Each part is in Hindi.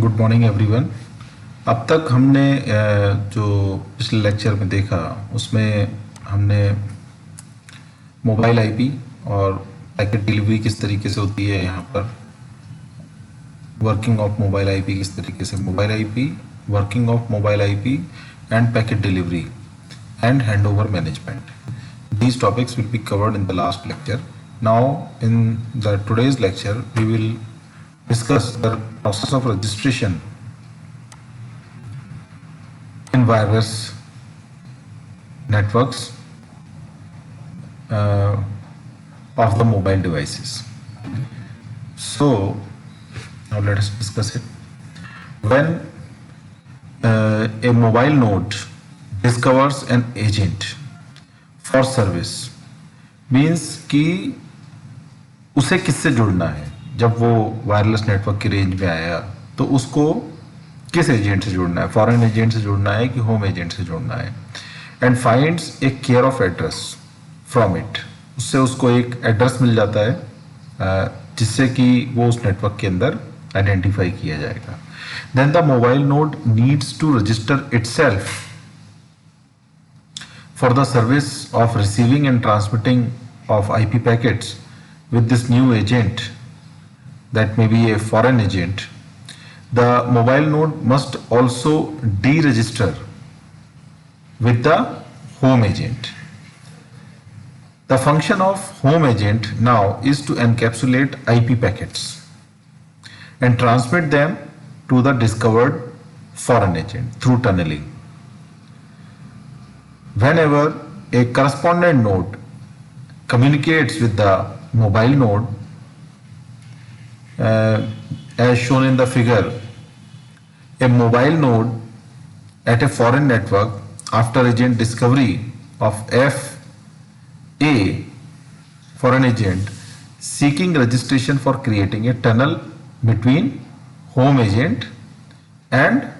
Good morning everyone. अब तक हमने जो पिछले लेक्चर में देखा उसमें हमने मोबाइल आईपी और पैकेट डिलीवरी किस तरीके से होती है, यहाँ पर वर्किंग ऑफ मोबाइल आईपी किस तरीके से, mobile IP, working of mobile IP end packet delivery and handover management. These topics will be covered in the last lecture. Now in the today's lecture we will discuss the process of registration in wireless networks of the mobile devices. So now let us discuss it. When a mobile node discovers an agent for service means कि उसे किससे जुड़ना है। जब वो वायरलेस नेटवर्क की रेंज में आया तो उसको किस एजेंट से जुड़ना है, फॉरेन एजेंट से जुड़ना है कि होम एजेंट से जुड़ना है। And finds A care of address from it, उससे उसको एक एड्रेस मिल जाता है जिससे कि वो उस नेटवर्क के अंदर आइडेंटिफाई किया जाएगा। Then the mobile node needs to register itself for the service of receiving and transmitting of IP packets with this new agent, that may be a foreign agent. The mobile node must also deregister with the home agent. The function of home agent now is to encapsulate IP packets and transmit them to the discovered foreign agent through tunneling. Whenever a correspondent node communicates with the mobile node, as shown in the figure, a mobile node at a foreign network after agent discovery of FA, foreign agent, seeking registration for creating a tunnel between home agent and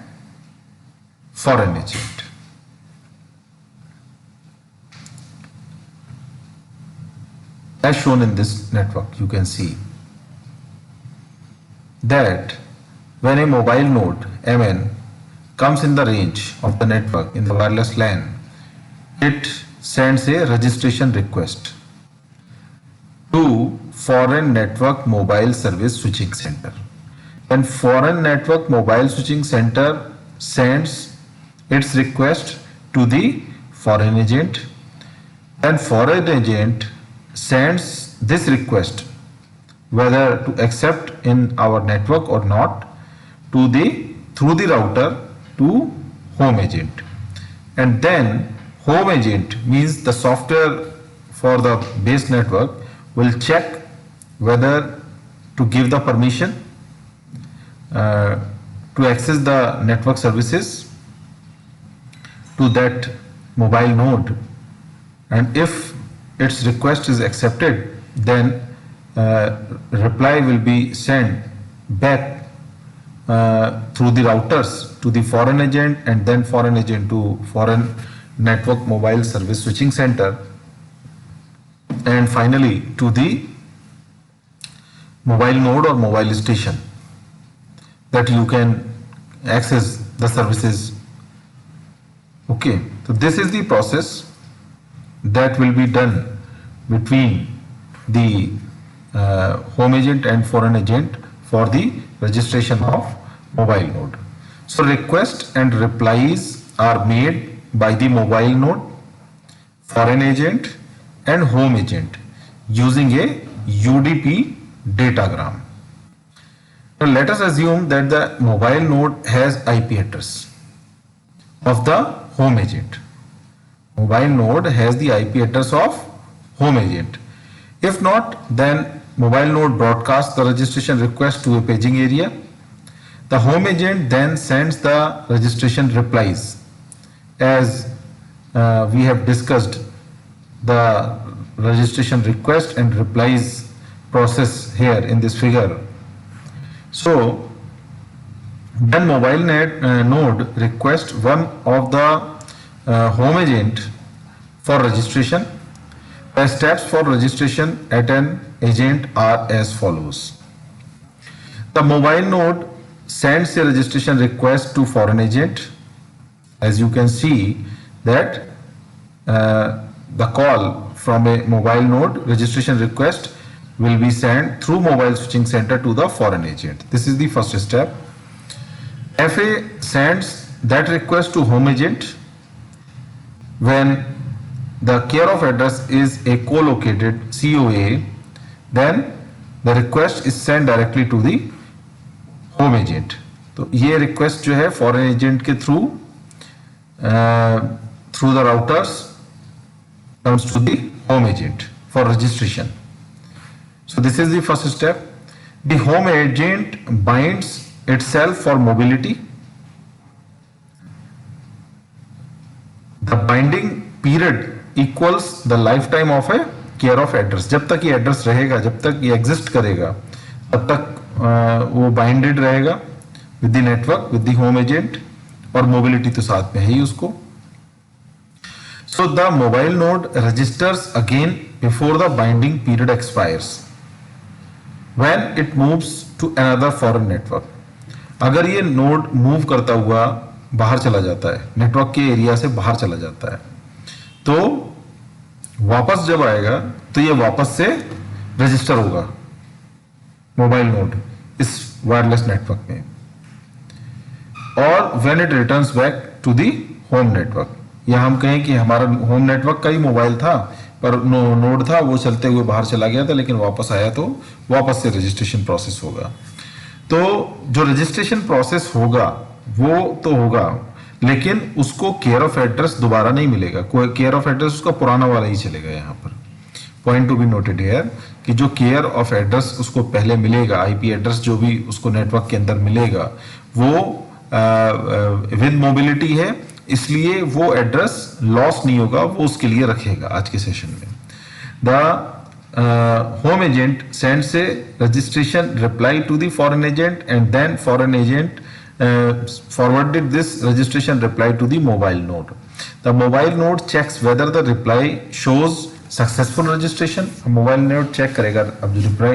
foreign agent. As shown in this network, you can see that when a mobile node MN comes in the range of the network in the wireless LAN, it sends a registration request to Foreign Network Mobile Service Switching Center. When Foreign Network Mobile Switching Center sends its request to the foreign agent, then foreign agent sends this request whether to accept in our network or not to the through the router to home agent. And then home agent means the software for the base network will check whether to give the permission to access the network services to that mobile node, and if its request is accepted, then reply will be sent back through the routers to the foreign agent, and then foreign agent to Foreign Network Mobile Service Switching Center, and finally to the mobile node or mobile station that you can access the services. Okay, so this is the process that will be done between the home agent and foreign agent for the registration of mobile node. So requests and replies are made by the mobile node, foreign agent and home agent using a UDP datagram. Now let us assume that the mobile node has IP address of the home agent. Mobile node has the IP address of home agent. If not, then mobile node broadcasts the registration request to a paging area. The home agent then sends the registration replies. As we have discussed the registration request and replies process here in this figure. So then mobile node requests one of the home agent for registration. The steps for registration at an agent are as follows. The mobile node sends a registration request to foreign agent. As you can see that the call from a mobile node registration request will be sent through mobile switching center to the foreign agent. This is the first step. FA sends that request to home agent when the care of address is a co-located COA, then the request is sent directly to the home agent. तो ये request जो है foreign agent के through the routers comes to the home agent for registration. So this is the first step. The home agent binds itself for mobility. The binding period equals the lifetime of a care of address. जब तक ये एड्रेस रहेगा, जब तक ये एग्जिस्ट करेगा, तब तक वो बाइंडेड रहेगा with the network, with the home agent, और मोबिलिटी तो साथ में है ही उसको. So the mobile node registers again before the binding period expires when it moves to another foreign network. अगर ये नोड मूव करता हुआ बाहर चला जाता है, नेटवर्क के एरिया से बाहर चला जाता है, तो वापस जब आएगा तो ये वापस से रजिस्टर होगा मोबाइल नोड इस वायरलेस नेटवर्क में. और when it returns back to the home network, या हम कहें कि हमारा होम नेटवर्क का ही मोबाइल था पर नोड था, वो चलते हुए बाहर चला गया था, लेकिन वापस आया तो वापस से रजिस्ट्रेशन प्रोसेस होगा. तो जो रजिस्ट्रेशन प्रोसेस होगा वो तो होगा, लेकिन उसको केयर ऑफ एड्रेस दोबारा नहीं मिलेगा. कोई केयर ऑफ एड्रेस उसका पुराना वाला ही चलेगा. यहाँ पर point to be noted here कि जो केयर ऑफ एड्रेस उसको पहले मिलेगा, आईपी एड्रेस जो भी उसको नेटवर्क के अंदर मिलेगा, वो विद मोबिलिटी है, इसलिए वो एड्रेस लॉस नहीं होगा, वो उसके लिए रखेगा. आज के सेशन में the home agent sends a registration reply to the foreign agent and then foreign agent forwarded this registration reply to the mobile node. The mobile node checks whether the reply shows successful registration. Mobile node check करेगा अब जो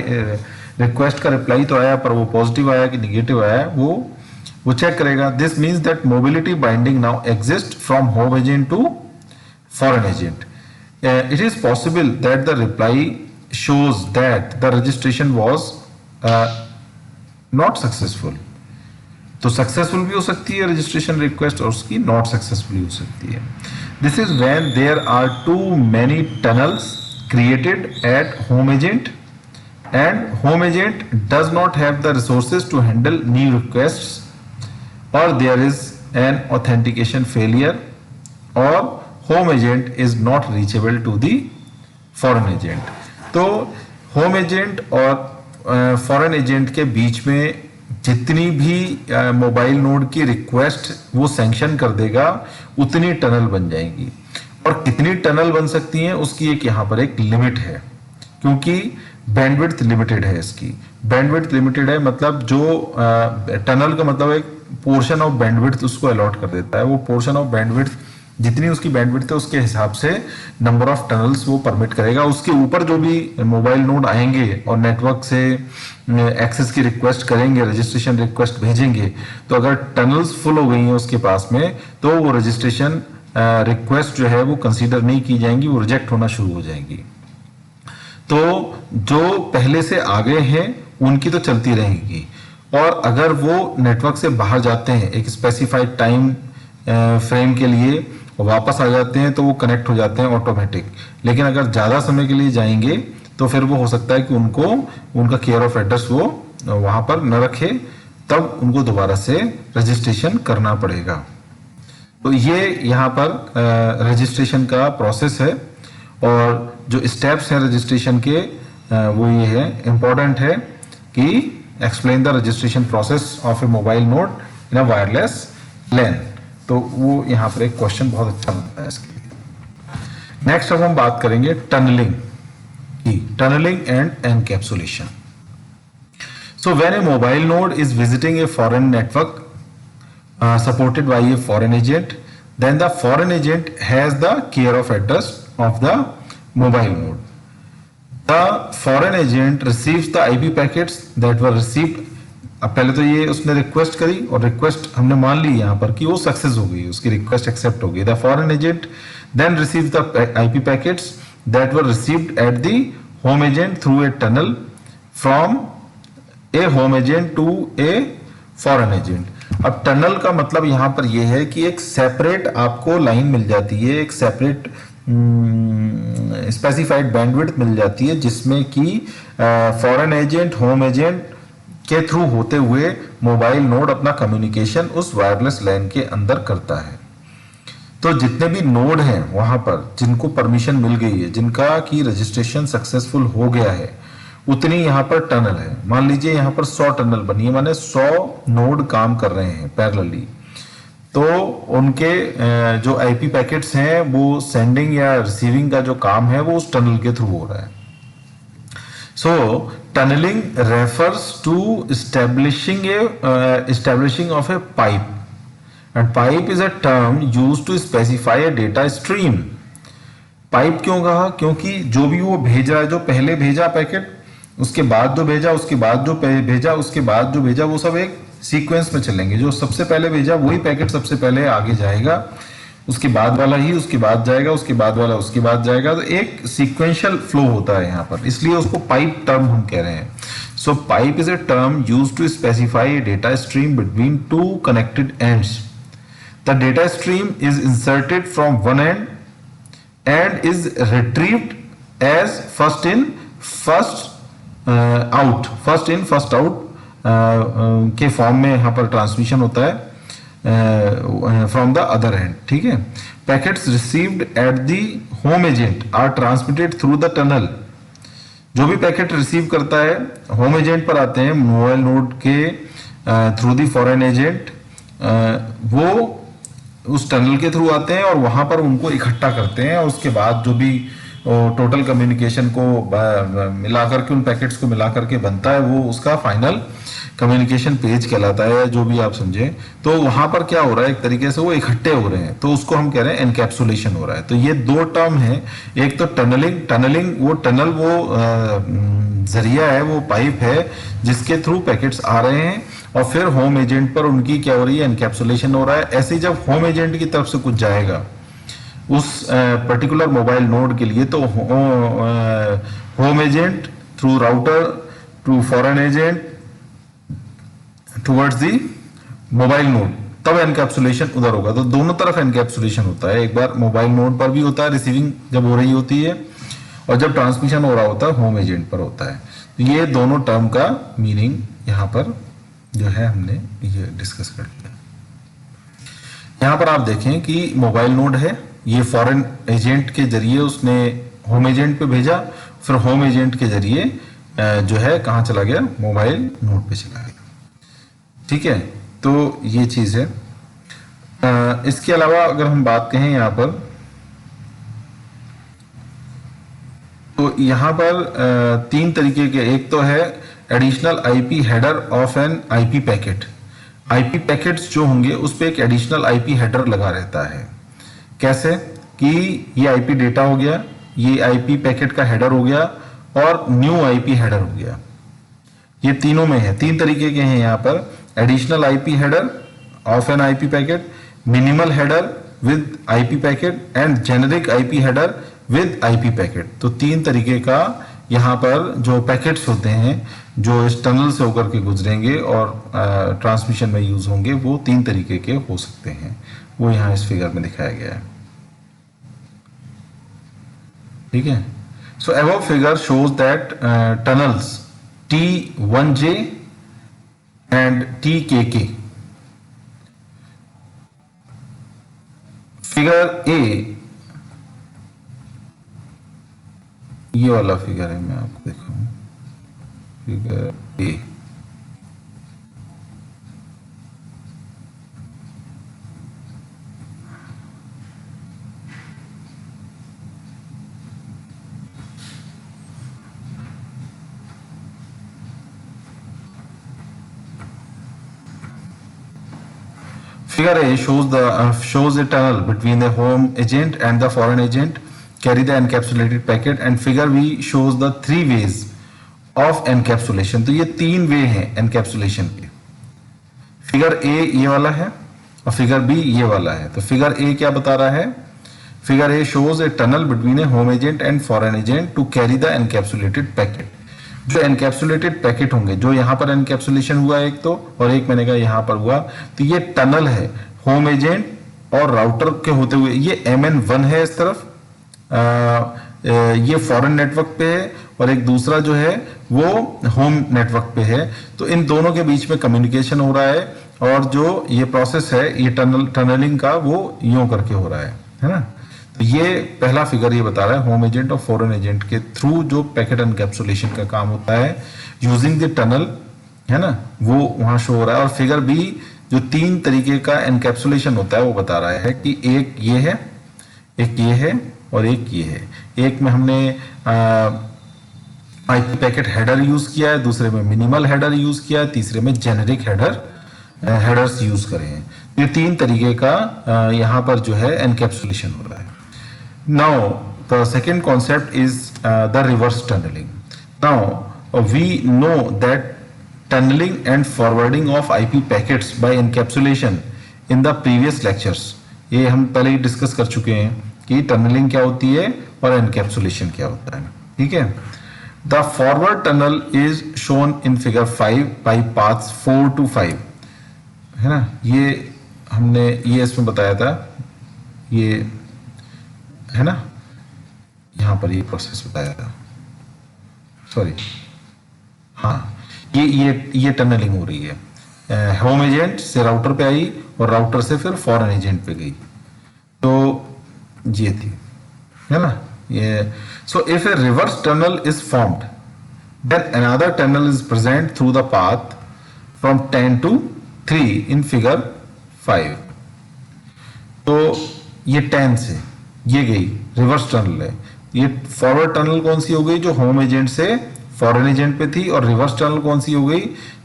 रिक्वेस्ट का रिप्लाई तो आया पर वो पॉजिटिव आया कि निगेटिव आया, वो चेक करेगा. This means that mobility binding now exists from home agent to foreign agent. It is possible that the reply shows that the registration was not successful. तो सक्सेसफुल भी हो सकती है रजिस्ट्रेशन रिक्वेस्ट और उसकी नॉट सक्सेसफुल हो सकती है. This is when there are too many tunnels created at home agent and home agent does not have the resources to handle new requests और there is an authentication failure और home agent is not reachable to the foreign agent. तो होम एजेंट और फॉरेन एजेंट के बीच में जितनी भी मोबाइल नोड की रिक्वेस्ट वो सैंक्शन कर देगा, उतनी टनल बन जाएंगी. और कितनी टनल बन सकती हैं उसकी एक यहाँ पर एक लिमिट है, क्योंकि बैंडविड्थ लिमिटेड है. इसकी बैंडविड्थ लिमिटेड है, मतलब जो टनल का मतलब एक पोर्शन ऑफ बैंडविड्थ उसको अलॉट कर देता है. वो पोर्शन ऑफ बैंडविड्थ जितनी उसकी बैंडविड्थ है उसके हिसाब से नंबर ऑफ टनल्स वो परमिट करेगा. उसके ऊपर जो भी मोबाइल नोड आएंगे और नेटवर्क से एक्सेस की रिक्वेस्ट करेंगे, रजिस्ट्रेशन रिक्वेस्ट भेजेंगे, तो अगर टनल्स फुल हो गई हैं उसके पास में, तो वो रजिस्ट्रेशन रिक्वेस्ट जो है वो कंसीडर नहीं की जाएंगी, वो रिजेक्ट होना शुरू हो जाएंगी. तो जो पहले से आगे हैं उनकी तो चलती रहेगी, और अगर वो नेटवर्क से बाहर जाते हैं एक स्पेसिफाइड टाइम फ्रेम के लिए, वापस आ जाते हैं, तो वो कनेक्ट हो जाते हैं ऑटोमेटिक. लेकिन अगर ज़्यादा समय के लिए जाएंगे तो फिर वो हो सकता है कि उनका केयर ऑफ एड्रेस वो वहाँ पर न रखे, तब उनको दोबारा से रजिस्ट्रेशन करना पड़ेगा. तो ये यहाँ पर रजिस्ट्रेशन का प्रोसेस है, और जो स्टेप्स हैं रजिस्ट्रेशन के वो ये है, इम्पोर्टेंट है कि explain the registration process of a mobile node in a wireless LAN. तो वो यहाँ पर एक क्वेश्चन बहुत अच्छा बनता है इसके लिए. नेक्स्ट अब हम बात करेंगे टनलिंग की, tunnelling and encapsulation. So when a mobile node is visiting a foreign network supported by a foreign agent, then the foreign agent has the care of address of the mobile node. The foreign agent receives the IP packets that were received अब पहले तो ये उसने रिक्वेस्ट करी और रिक्वेस्ट हमने मान ली यहाँ पर कि वो सक्सेस हो गई, उसकी रिक्वेस्ट एक्सेप्ट हो गई। The foreign agent then receive the IP packets that were received at the home agent through a tunnel from a home agent to a foreign agent. अब टनल का मतलब यहां पर यह है कि एक सेपरेट आपको लाइन मिल जाती है, एक सेपरेट स्पेसिफाइड बैंडविड्थ मिल जाती है, जिसमें कि फॉरेन एजेंट होम एजेंट के थ्रू होते हुए मोबाइल नोड अपना कम्युनिकेशन उस वायरलेस लैन के अंदर करता है। तो जितने भी नोड हैं वहां पर जिनको परमिशन मिल गई है, जिनका की रजिस्ट्रेशन सक्सेसफुल हो गया है, उतनी यहाँ पर टनल है। मान लीजिए यहाँ पर 100 टनल बनी है, माने 100 नोड काम कर रहे हैं पैरेलली। तो उनके जो आईपी पैकेट्स हैं वो सेंडिंग या रिसीविंग का जो काम है वो उस टनल के थ्रू हो रहा है। So tunneling refers to establishing of a pipe, and pipe is a term used to specify a data stream. Pipe क्यों कहा? क्योंकि जो भी वो भेज रहा है, जो पहले भेजा पैकेट, उसके बाद जो भेजा, उसके बाद जो भेजा, उसके बाद जो भेजा, वो सब एक सीक्वेंस में चलेंगे। जो सबसे पहले भेजा वही पैकेट सबसे पहले आगे जाएगा, उसके बाद वाला ही उसके बाद जाएगा, उसके बाद वाला उसके बाद जाएगा। तो एक सीक्वेंशियल फ्लो होता है यहाँ पर, इसलिए उसको पाइप टर्म हम कह रहे हैं। So pipe is a term used to specify data stream between two connected ends. The data stream is inserted from one end and is retrieved as first in first out, first in first out के फॉर्म में यहाँ पर ट्रांसमिशन होता है फ्रॉम द अदर एंड। ठीक है। Packets received at the home agent are transmitted through the tunnel. जो भी पैकेट रिसीव करता है होम एजेंट पर आते हैं मोबाइल नोड के थ्रू द फॉरेन एजेंट, वो उस टनल के थ्रू आते हैं और वहां पर उनको इकट्ठा करते हैं, और उसके बाद जो भी टोटल कम्युनिकेशन को मिलाकर के, उन पैकेट्स को मिलाकर के बनता है, वो उसका फाइनल कम्युनिकेशन पेज कहलाता है, जो भी आप समझे। तो वहां पर क्या हो रहा है, एक तरीके से वो इकट्ठे हो रहे हैं, तो उसको हम कह रहे हैं एनकैप्सुलेशन हो रहा है। तो ये दो टर्म है, एक तो टनलिंग वो टनल वो जरिया है, वो पाइप है जिसके थ्रू पैकेट्स आ रहे हैं, और फिर होम एजेंट पर उनकी क्या हो रही है, एनकैप्सुलेशन हो रहा है। ऐसे ही जब होम एजेंट की तरफ से कुछ जाएगा उस पर्टिकुलर मोबाइल नोड के लिए, तो home agent through router to foreign agent towards the mobile node, तब एनकैप्सुलेशन उधर होगा। तो दोनों तरफ एनकैप्सुलेशन होता है, एक बार मोबाइल नोड पर भी होता है रिसीविंग जब हो रही होती है, और जब ट्रांसमिशन हो रहा होता है होम एजेंट पर होता है। तो ये दोनों टर्म का मीनिंग यहाँ पर जो है हमने ये डिस्कस कर लिया। यहां पर आप देखें कि मोबाइल नोड है, ये फॉरेन एजेंट के जरिए उसने होम एजेंट पे भेजा, फिर होम एजेंट के जरिए जो है कहां चला गया, मोबाइल नोड पे चला गया। ठीक है, तो ये चीज है। इसके अलावा अगर हम बात कहें यहां पर, तो यहां पर तीन तरीके के, एक तो है additional IP header of N IP packet. IP packets जो होंगे उस पे एक एडिशनल आईपी हेडर लगा रहता है। कैसे कि ये आईपी डेटा हो गया, ये आईपी पैकेट का हेडर हो गया, और न्यू आईपी हेडर हो गया। ये तीनों में है, तीन तरीके के हैं यहाँ पर, additional IP header of N IP packet, minimal header with IP packet, and generic IP header with IP packet. तो तीन तरीके का यहाँ पर जो पैकेट्स होते हैं जो इस टनल से होकर के गुजरेंगे और ट्रांसमिशन में यूज होंगे, वो तीन तरीके के हो सकते हैं, वो यहाँ इस फिगर में दिखाया गया है। ठीक है। So above figure shows that tunnels T1J and TKK। Figure A, ये वाला फिगर है, मैं आपको दिखाऊं, figure A. Figure A shows a tunnel between the home agent and the foreign agent carry the encapsulated packet, and figure B shows the three ways of encapsulation. तो ये 3 वे हैं एनकैप्सुलेशन के। फिगर ए ये वाला है और फिगर बी ये वाला है। तो फिगर ए क्या बता रहा है? Figure A shows a tunnel between a home agent and foreign agent to carry the encapsulated packet. जो एनकैप्सुलेटेड पैकेट होंगे, जो यहां पर एनकैप्सुलेशन हुआ एक तो, और एक मैंने कहा यहां पर हुआ, तो ये टनल है होम एजेंट और राउटर के होते हुए। ये MN1 है इस तरफ, ये फॉरेन नेटवर्क पे है, और एक दूसरा जो है वो होम नेटवर्क पे है। तो इन दोनों के बीच में कम्युनिकेशन हो रहा है, और जो ये प्रोसेस है ये टनलिंग का, वो यूं करके हो रहा है ना। तो ये पहला फिगर ये बता रहा है होम एजेंट और फॉरेन एजेंट के थ्रू जो पैकेट एनकैप्सुलेशन का काम होता है यूजिंग द टनल, है ना, वो वहां शो हो रहा है। और फिगर बी जो 3 तरीके का एनकैप्सुलेशन होता है वो बता रहा है कि एक ये है, एक ये है, और एक ये है। एक में हमने आईपी पैकेट हेडर यूज किया है, दूसरे में मिनिमल हेडर यूज किया है, तीसरे में जेनेरिक हेडर्स यूज करे हैं। ये 3 तरीके का यहाँ पर जो है एनकैप्सुलेशन हो रहा है। Now the second concept is the reverse tunnelling. Now we know that tunnelling and forwarding of IP packets by encapsulation in the previous lectures. ये हम पहले ही डिस्कस कर चुके हैं कि टनलिंग क्या होती है और एनकैप्सुलेशन क्या होता है, ठीक है। The forward tunnel is shown in figure 5 by paths 4 to 5, है ना। ये हमने ये इसमें बताया था, ये है ना, यहां पर ये प्रोसेस बताया था, सॉरी, हाँ, ये टनलिंग हो रही है। होम एजेंट से राउटर पे आई और राउटर से फिर फॉरेन एजेंट पे गई, तो ये थी, है ना ये। So if a reverse tunnel is formed then another tunnel is present through the path from 10 to 3 in figure 5। तो ये 10 से ये गई, रिवर्स टनल है। ये फॉरवर्ड टनल कौन सी हो गई? जो होम एजेंट से फॉरेन एजेंट पे थी। और रिवर्स टनल कौन सी हो गई?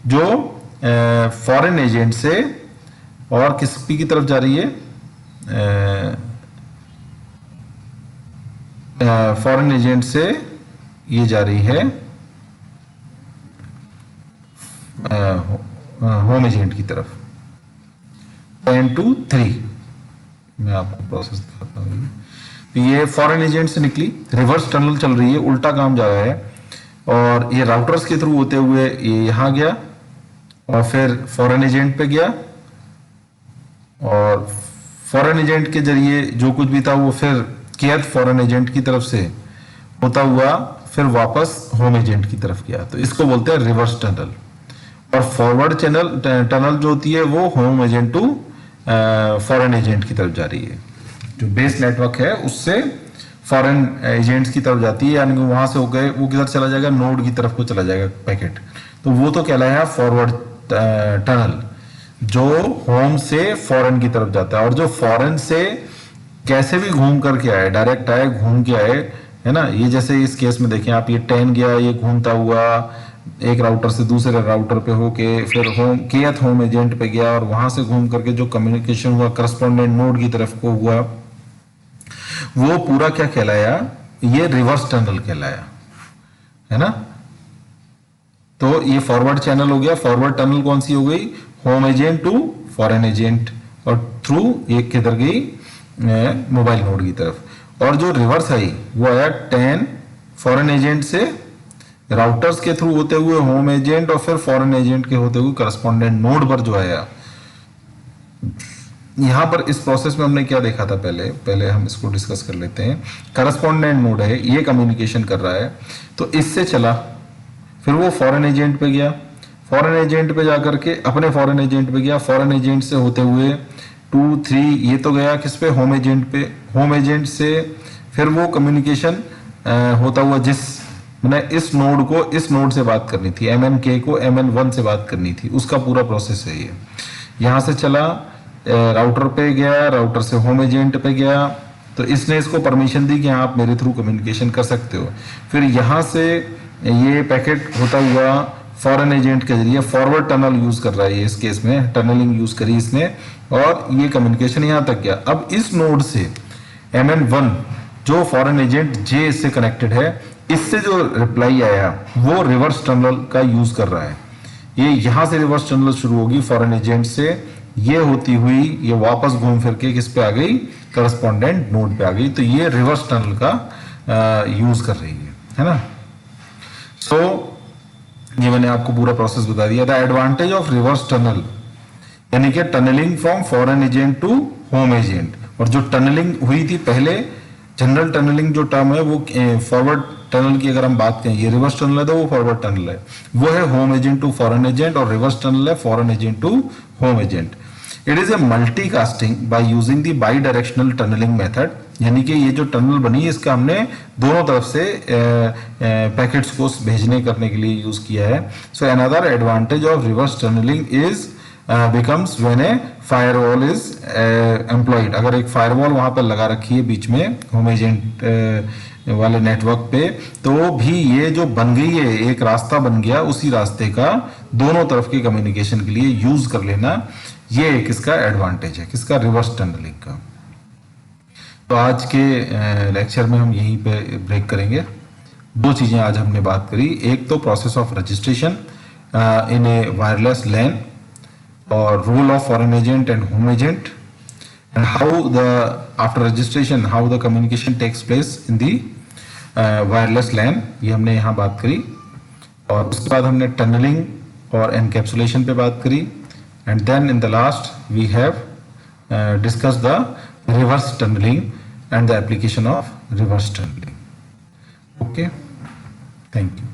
जो फॉरेन एजेंट से और किस पी की तरफ जा रही है? फॉरेन एजेंट से ये जा रही है होम एजेंट की तरफ, 10 to 3। मैं आपको प्रोसेस दिखाता हूँ। तो ये फॉरेन एजेंट से निकली, रिवर्स टनल चल रही है, उल्टा काम जा रहा है, और ये राउटर्स के थ्रू होते हुए ये यहां गया और फिर फॉरेन एजेंट पे गया, और फॉरेन एजेंट के जरिए जो कुछ भी था वो फिर केयत फॉरेन एजेंट की तरफ से होता हुआ फिर वापस होम एजेंट की तरफ गया। तो इसको बोलते हैं रिवर्स टनल। और फॉरवर्ड टनल जो होती है वो home agent to foreign agent की तरफ जा रही है। जो बेस नेटवर्क है उससे फॉरेन एजेंट्स की तरफ जाती है, यानी कि वहां से होकर वो किधर चला जाएगा? नोड की तरफ को चला जाएगा पैकेट। तो वो तो कहलाया फॉरवर्ड टनल, जो होम से फॉरेन की तरफ जाता है। और जो फॉरेन से कैसे भी घूम करके आए, डायरेक्ट आए, घूम के आए, है ना। ये जैसे इस केस में देखें आप, ये 10 गया, ये घूमता हुआ एक राउटर से दूसरे राउटर पे होके फिर होम एजेंट पे गया, और वहां से घूम करके जो कम्युनिकेशन हुआ करस्पॉन्डेंट नोड की तरफ को हुआ, वो पूरा क्या कहलाया? ये रिवर्स टनल कहलाया, है ना। तो ये फॉरवर्ड चैनल हो गया। फॉरवर्ड टनल कौन सी हो गई? Home agent to foreign agent, और थ्रू ये किधर गई? मोबाइल नोड की तरफ। और जो रिवर्स आई वो आया 10 फॉरेन एजेंट से राउटर्स के थ्रू होते हुए होम एजेंट, और फिर फॉरेन एजेंट के होते हुए करस्पॉन्डेंट नोड पर जो आया। यहां पर इस प्रोसेस में हमने क्या देखा था? पहले हम इसको डिस्कस कर लेते हैं। करस्पॉन्डेंट नोड है, ये कम्युनिकेशन कर रहा है, तो इससे चला, फिर वो फॉरेन एजेंट पे गया, फॉरेन एजेंट पे जाकर के अपने फॉरेन एजेंट पे गया, फॉरेन एजेंट से होते हुए 2 3 ये तो गया किस पे? होम एजेंट पे। होम एजेंट से फिर वो कम्युनिकेशन होता हुआ मैंने इस नोड को इस नोड से बात करनी थी, MNK को MN1 से बात करनी थी, उसका पूरा प्रोसेस है ये। यहां से चला राउटर पे गया, राउटर से होम एजेंट पे गया, तो इसने इसको परमिशन दी कि हाँ आप मेरे थ्रू कम्युनिकेशन कर सकते हो। फिर यहां से ये पैकेट होता हुआ फॉरेन एजेंट के जरिए फॉरवर्ड टनल यूज कर रहा है, ये इस केस में टनलिंग यूज करी इसने, और ये कम्युनिकेशन यहां तक गया। अब इस नोड से MN1 जो फॉरेन एजेंट J से कनेक्टेड है, इससे जो रिप्लाई आया वो रिवर्स टनल का यूज कर रहा है। ये यहां से रिवर्स टनल शुरू होगी फॉरेन एजेंट से, ये होती हुई ये वापस घूम फिर के किस पे आ गई, करस्पॉन्डेंट नोड पे आ गई। तो ये रिवर्स टनल का यूज कर रही है ना। सो ये मैंने आपको पूरा प्रोसेस बता दिया। The advantage of reverse tunnel यानी कि tunnelling from foreign agent to home agent. और जो टनलिंग हुई थी पहले, जनरल टनलिंग जो टर्म है वो फॉरवर्ड टनल की अगर हम बात करें, ये रिवर्स टनल है तो वो फॉरवर्ड टनल है, वो है home agent to foreign agent, और रिवर्स टनल है foreign agent to home agent. It is a multicasting by using the bidirectional tunnelling method, यानी कि ये जो टनल बनी है इसका हमने दोनों तरफ से पैकेट्स को भेजने करने के लिए यूज किया है। So another advantage of reverse tunnelling is becomes when a firewall is employed। अगर एक फायरवॉल वहां पर लगा रखी है बीच में होम एजेंट वाले नेटवर्क पे, तो भी ये जो बन गई है एक रास्ता बन गया, उसी रास्ते का दोनों तरफ के कम्युनिकेशन के लिए यूज कर लेना, ये किसका एडवांटेज है, किसका, रिवर्स टनलिंग का। तो आज के लेक्चर में हम यहीं पे ब्रेक करेंगे। दो चीजें आज हमने बात करी, एक तो process of registration in a wireless LAN, और role of foreign agent and home agent, and how the after registration how the communication takes place in the wireless LAN, ये हमने यहाँ बात करी। और उसके बाद हमने टनलिंग और एनकैप्सुलेशन पे बात करी, and then in the last we have discuss the reverse tunnelling and the application of reverse tunnelling. Okay, thank you.